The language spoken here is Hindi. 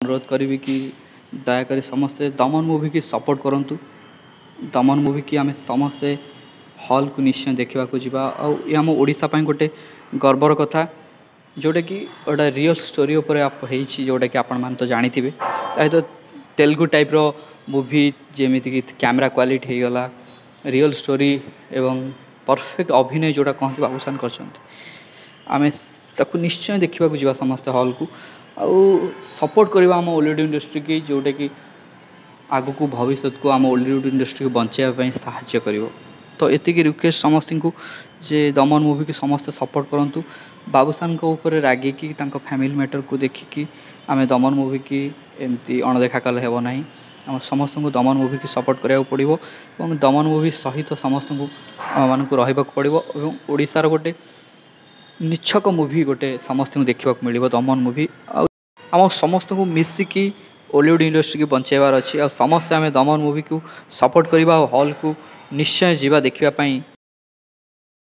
अनुरोध करी कि दयाकोरी समस्ते दमन मूवी की सपोर्ट करंतु। दमन मूवी की आम समस्ते हॉल को निश्चय देखा जा आम ओडिशा गोटे गर्वर कथा जोटा कि गोटे रियल स्टोरी जोटा कि आपण मैंने तो जानी थे तो तेलुगु टाइप रो मूवी जेमिति कि कैमरा क्वालिटी हो गला रियल स्टोरी एवं परफेक्ट अभिनय जोटा कहते बाबूसान कर निश्चय देखा जा समस्त हॉल को आउ सपोर्ट करवा आम ओलीवुड इंडस्ट्री की जोटा कि आग को भविष्य को आम ओलीवुड इंडस्ट्री को बचाई साहाय्य कर तो ये रिक्वेस्ट समस्त को जे दमन मूवी की समस्त सपोर्ट करूँ बाबूसान रागिकी फैमिली मैटर को देखिकी आम दमन मूवी की एमती अणदेखा कले हेब ना आम समस्त को दमन मूवी की सपोर्ट कराया पड़ो और दमन मूवी सहित समस्त को मानक रहा पड़ो और ओडिशार गोटे निछक मूवी गोटे समस्त को देखा मिल दमन मूवी आम समस्त को मिसिकी ओलीवुड इंडस्ट्री की बचाइबार अच्छी समस्ते आम दमन मूवी को सपोर्ट करवा हॉल को निश्चय जीवा देखापी।